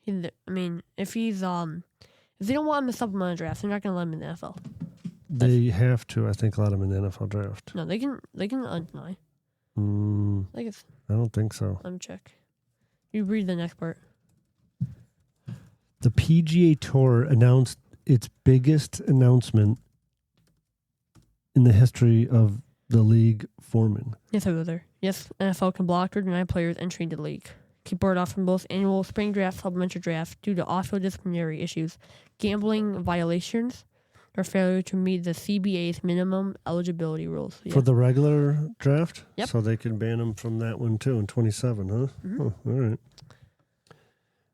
If he's if they don't want him in the supplemental draft, they're not going to let him in the NFL. They have to, I think, let him in the NFL draft. No, they can deny. I don't think so. Let me check. You read the next part. The PGA Tour announced its biggest announcement in the history of the league forming. Yes, I go there. Yes, NFL can block or deny players entry into the league. Keep board off from both annual spring draft, supplementary draft due to off-field disciplinary issues, gambling violations, or failure to meet the CBA's minimum eligibility rules. Yeah. For the regular draft? Yep. So they can ban him from that one too in 27, huh? Mm-hmm. Oh, all right.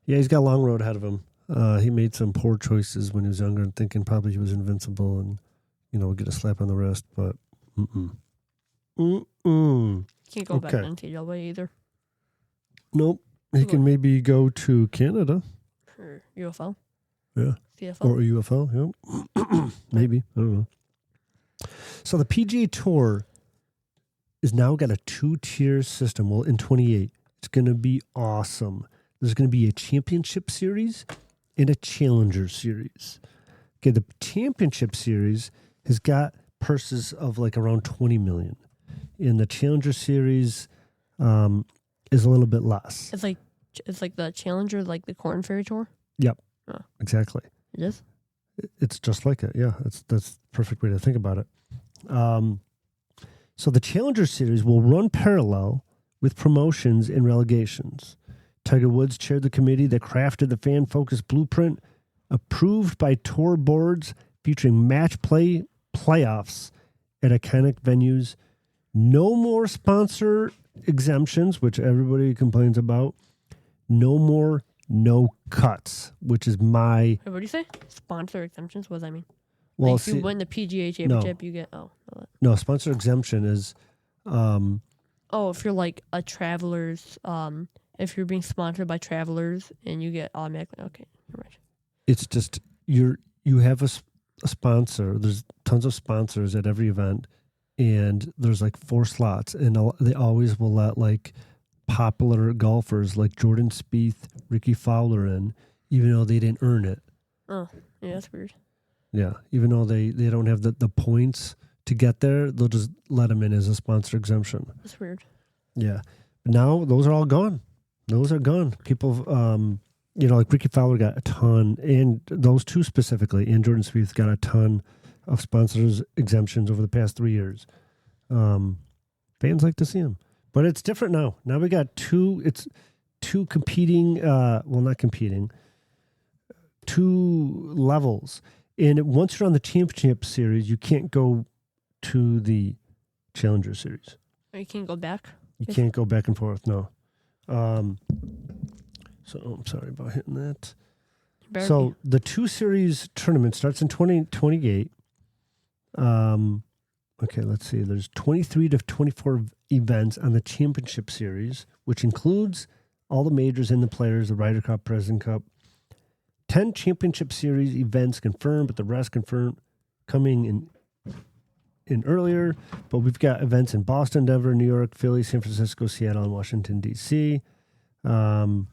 Yeah, he's got a long road ahead of him. He made some poor choices when he was younger and thinking probably he was invincible and, would get a slap on the wrist, but Can't go back to NCAA either. Nope. He can maybe go to Canada. Or UFL. Yeah. CFL. Or a UFL, yeah. Maybe. I don't know. So the PGA Tour is now got a 2-tier system. Well, in 28, it's going to be awesome. There's going to be a championship series and a challenger series. Okay, the championship series has got purses of like around 20 million. And the challenger series is a little bit less. It's like the challenger, like the Corn Ferry Tour. Yep. Oh. Exactly. It is? It's just like it. Yeah, that's the perfect way to think about it. So the Challenger Series will run parallel with promotions and relegations. Tiger Woods chaired the committee that crafted the fan-focused blueprint approved by tour boards featuring match play playoffs at iconic venues. No more sponsor exemptions, which everybody complains about. No more no cuts, which is my... Wait, what do you say? Sponsor exemptions? What does that mean? Well, if you win the PGA Championship, you get... No, sponsor exemption is... if you're like a Travelers... if you're being sponsored by Travelers and you get automatically... Okay, you're right. It's just... You have a sponsor. There's tons of sponsors at every event, and there's like 4 slots, and they always will let like popular golfers like Jordan Spieth, Ricky Fowler in, even though they didn't earn it. Oh, yeah, that's weird. Yeah, even though they don't have the points to get there, they'll just let them in as a sponsor exemption. That's weird. Yeah. But now those are all gone. Those are gone. People, like Ricky Fowler got a ton, and those 2 specifically, and Jordan Spieth got a ton of sponsors exemptions over the past 3 years. Fans like to see them. But it's different now. Now we got 2 competing, not competing, 2 levels. And once you're on the championship series, you can't go to the challenger series. Or you can't go back? You can't go back and forth, no. I'm sorry about hitting that. So the 2 series tournament starts in 2028. Okay, let's see. There's 23 to 24 events on the championship series, which includes all the majors and the players, the Ryder Cup, President Cup. 10 championship series events confirmed, but the rest confirmed coming in earlier. But we've got events in Boston, Denver, New York, Philly, San Francisco, Seattle, and Washington, D.C. $20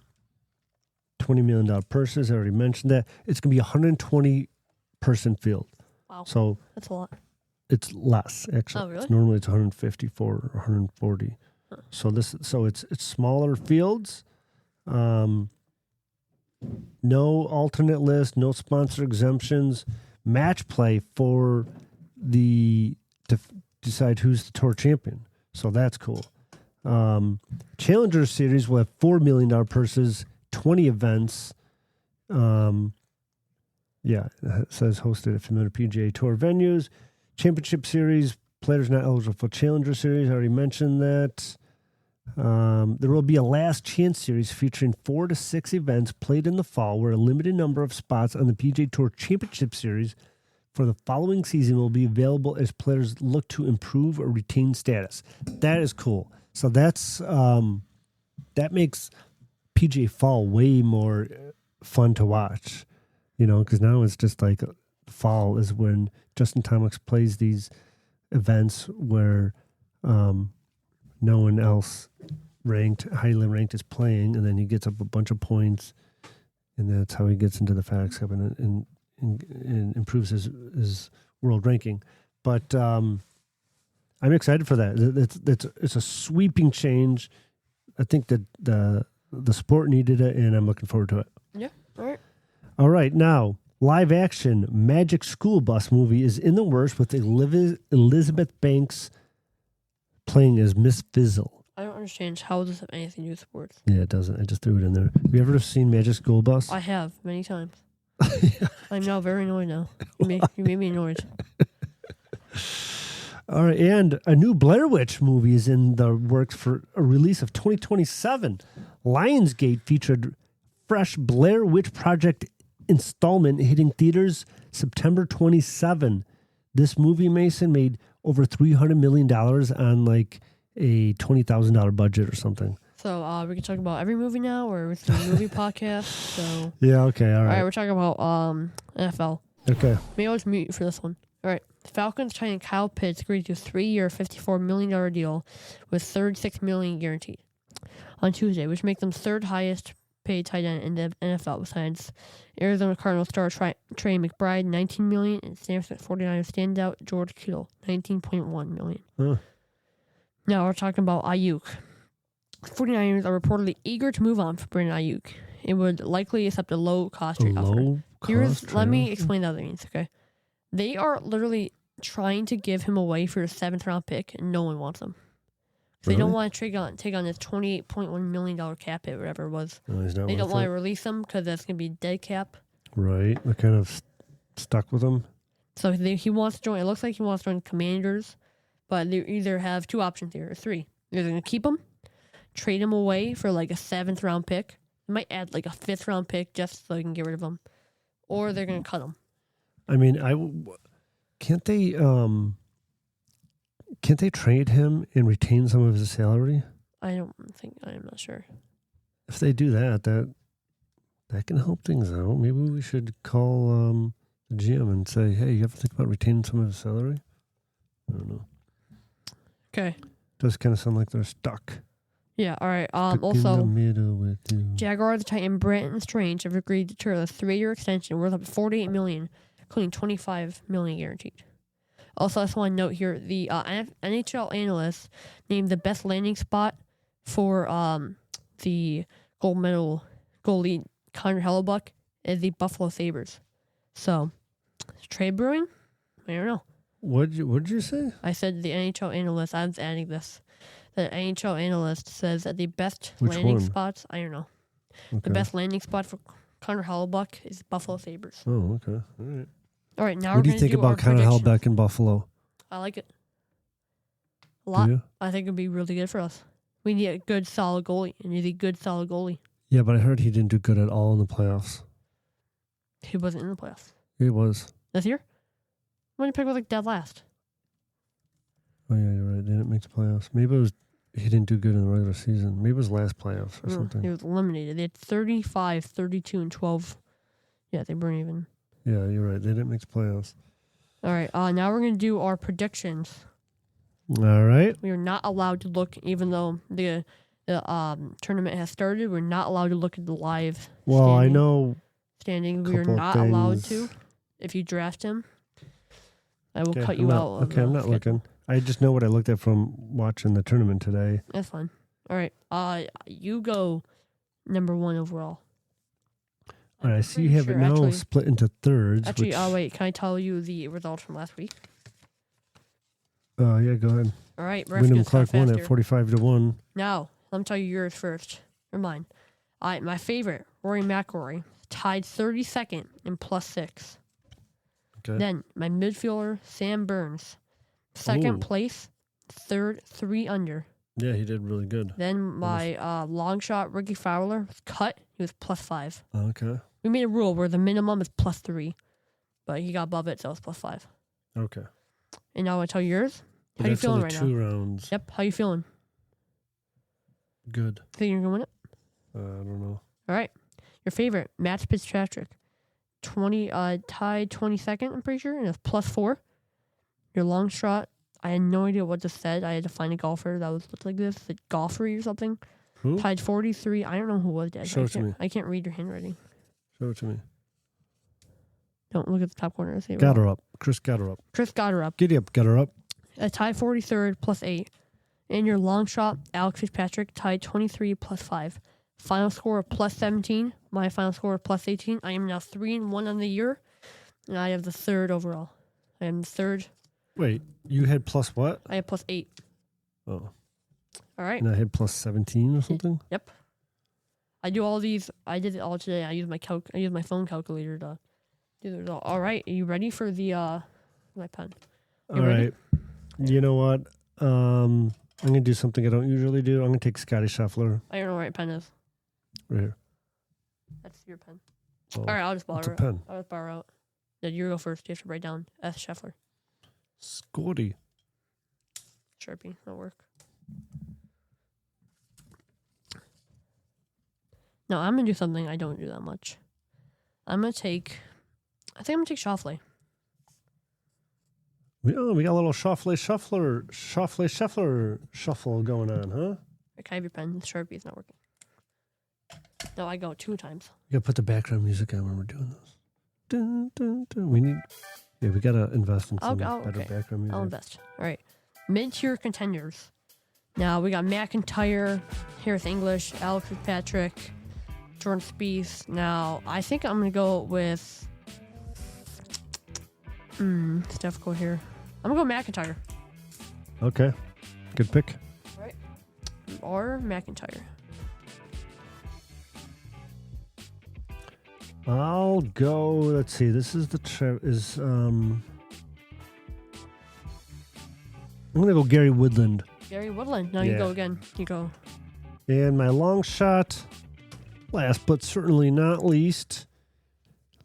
million purses. I already mentioned that. It's going to be a 120-person field. Wow. So that's a lot. It's less, actually. Oh, really? Normally it's 154 or 140. Huh. So it's smaller fields. No alternate list, no sponsor exemptions. Match play to decide who's the tour champion. So that's cool. Challenger Series will have $4 million purses, 20 events. It says hosted at familiar PGA Tour venues. Championship Series, players not eligible for Challenger Series. I already mentioned that. There will be a last chance series featuring 4 to 6 events played in the fall, where a limited number of spots on the PGA Tour Championship Series for the following season will be available as players look to improve or retain status. That is cool. So that's that makes PGA fall way more fun to watch, because now it's just like fall is when Justin Thomas plays these events where no one else highly ranked is playing, and then he gets up a bunch of points, and that's how he gets into the FedEx Cup and improves his world ranking. But I'm excited for that. It's a sweeping change. I think that the sport needed it, and I'm looking forward to it. Yeah. All right. All right. Now, live action Magic School Bus movie is in the works with Elizabeth Banks playing as Miss Fizzle. I don't understand how does this have anything to do with sports. Yeah, it doesn't. I just threw it in there. Have you ever seen Magic School Bus? I have many times. I'm now very annoyed now. You made me annoyed. All right, and a new Blair Witch movie is in the works for a release of 2027. Lionsgate featured fresh Blair Witch Project installment hitting theaters September 27. This movie, Mason, made over $300 million on like a $20,000 budget or something. So we can talk about every movie now, or it's a movie podcast. So yeah, okay, all right. We're talking about NFL. Okay. Maybe I'll just mute you for this one. All right. Falcons signing Kyle Pitts agreed to a 3-year, $54 million deal with $36 million guaranteed on Tuesday, which makes them third highest paid tight end in the NFL besides Arizona Cardinals star Trey McBride, $19 million, and San Francisco 49ers standout George Kittle, $19.1 million. Huh. Now we're talking about Aiyuk. 49ers are reportedly eager to move on for Brandon Aiyuk. It would likely accept a low-cost trade offer. Let me explain the other means, okay? They are literally trying to give him away for a 7th-round pick, and no one wants him. Really? They don't want to take on this $28.1 million cap hit, whatever it was. No, they don't want to release him because that's going to be dead cap. Right. They're kind of stuck with him. So he wants to join. It looks like he wants to join Commanders, but they either have two options here, or three. They're going to keep him, trade him away for like a 7th-round pick. They might add like a 5th-round pick just so they can get rid of him. Or they're going to cut him. I mean, can't they trade him and retain some of his salary? I'm not sure. If they do that can help things out. Maybe we should call the GM and say, hey, you ever think about retaining some of his salary? I don't know. Okay. Does kind of sound like they're stuck. Yeah, all right. Also, in the middle with you. Jaguars Titan Brenton Strange have agreed to turn a 3-year extension worth up to $48 million, including $25 million guaranteed. Also, I just want to note here, the NHL analyst named the best landing spot for the gold medal goalie Connor Hellebuck is the Buffalo Sabres. So, trade brewing? I don't know. What'd you say? I said the NHL analyst. I was adding this. The NHL analyst says that the best landing spots, I don't know. Okay. The best landing spot for Connor Hellebuck is Buffalo Sabres. Oh, okay. All right. All right, now what do you think about Connor Hellebuck in Buffalo? I like it a lot. I think it'd be really good for us. We need a good, solid goalie. And he's a good, solid goalie. Yeah, but I heard he didn't do good at all in the playoffs. He wasn't in the playoffs. He was. This year? When he picked was like dead last. Oh, yeah, you're right. They didn't make the playoffs. Maybe he didn't do good in the regular season. Maybe it was last playoffs or something. He was eliminated. They had 35, 32, and 12. Yeah, they weren't even. Yeah, you're right. They didn't make the playoffs. All right. Now we're going to do our predictions. All right. We are not allowed to look, even though the tournament has started, we're not allowed to look at the live I know standings. We are not allowed to. If you draft him, I will cut you out. Okay, I'm not looking. I just know what I looked at from watching the tournament today. That's fine. All right. You go number 1 overall. All right, I see you have it now split into thirds. Actually, wait. Can I tell you the results from last week? Yeah, go ahead. All right. Wyndham Clark won at 45-1. Now, let me tell you yours first. Or mine. My favorite, Rory McIlroy, tied 32nd in +6. Okay. Then, my midfielder, Sam Burns, second place, third, 3 under. Yeah, he did really good. Then my long shot, Ricky Fowler, was cut. He was +5. Okay. We made a rule where the minimum is +3, but he got above it, so it was +5. Okay. And now I tell you yours. How you feeling right now? 2 rounds. Yep. How you feeling? Good. Think you're going to win it? I don't know. All right. Your favorite, Matt Fitzpatrick. Tied 22nd, I'm pretty sure, and it's +4. Your long shot, I had no idea what this said. I had to find a golfer that was looked like this, like golfery or something. Who? Tied 43. I don't know who was that. Show it to me. I can't read your handwriting. Show it to me. Don't look at the top corner. Got her up. Chris got her up. Chris got her up. Giddy up. Got her up. Tied 43rd, +8. And your long shot, Alex Fitzpatrick, tied 23, +5. Final score of +17. My final score of +18. I am now 3-1 on the year, and I have the third overall. I am the third. Wait, you had plus what? I have +8. Oh. All right. And I had plus 17 or something? Yep. I do all these. I did it all today. I use my phone calculator to do the result. All right. Are you ready for the my pen? All right. You know what? I'm going to do something I don't usually do. I'm going to take Scotty Scheffler. I don't know where my pen is. Right here. That's your pen. Oh, All right. I'll just borrow it's a it. pen. I'll just borrow it. Then you go first. You have to write down S. Scheffler. Scotty. Sharpie. That'll work. No, I'm going to do something I don't do that much. I think I'm going to take Schauffele. We got a little Schauffele shuffle going on, huh? Can I have your pen? The Sharpie is not working. No, I go 2 times. You got to put the background music on when we're doing this. Dun, dun, dun. We got to invest in some better background music. I'll invest. All right. Mid-tier contenders. Now, we got McIntyre, Harris English, Alex Fitzpatrick, Jordan Spieth. Now, I think I'm going to go with... it's difficult here. I'm going to go McIntyre. Okay. Good pick. All right. Or McIntyre. I'll go. Let's see. This is I'm gonna go Gary Woodland. Gary Woodland. Now you go again. You go. And my long shot, last but certainly not least.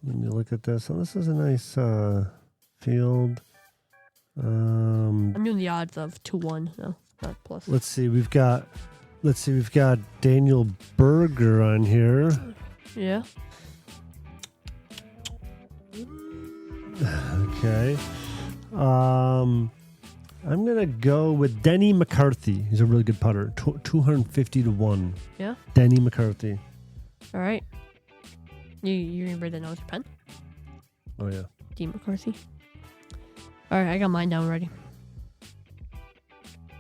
Let me look at this. Oh, this is a nice field. I'm doing the odds of 2-1 now, not plus. Let's see. We've got Daniel Berger on here. Yeah. Okay. I'm going to go with Denny McCarthy. He's a really good putter. 250-1. Yeah? Denny McCarthy. All right. You're going to write that down with your pen? Oh, yeah. D. McCarthy. All right, I got mine down already.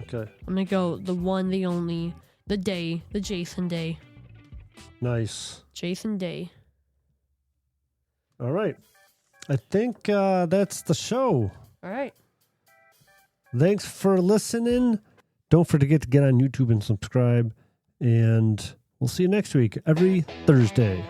Okay. I'm going to go the one, the only, the Jason Day. Nice. Jason Day. All right. I think that's the show. All right. Thanks for listening. Don't forget to get on YouTube and subscribe. And we'll see you next week, every Thursday.